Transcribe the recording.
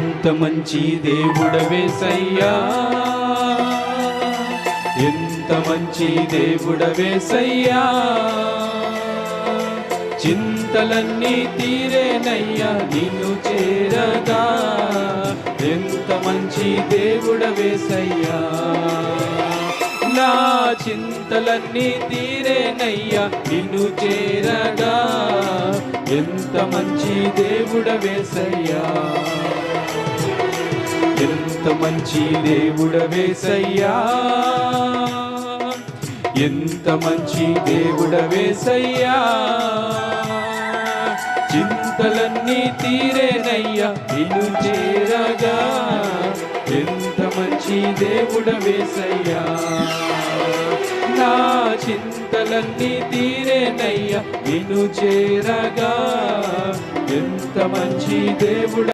ఎంత మంచి దేవుడవేసయ్యా, ఎంత మంచి దేవుడవేసయ్యా, చింతలన్నీ తీరేనయ్యా నిన్ను చేరగా. ఎంత మంచి దేవుడవేసయ్యా, నా చింతలన్నీ తీరేనయ్యా నిన్ను చేరగా. ఎంత మంచి దేవుడవేసయ్యా, ఎంత మంచి దేవుడవేసయ్యా, ఎంత మంచి దేవుడవేసయ్యా, చింతలన్నీ తీరేనయ్యా నిన్ను చేరగా. ఎంత మంచి దేవుడవేసయ్యా, నా చింతలన్నీ తీరేనయ్యా నిన్ను చేరగా. ఎంత మంచి దేవుడ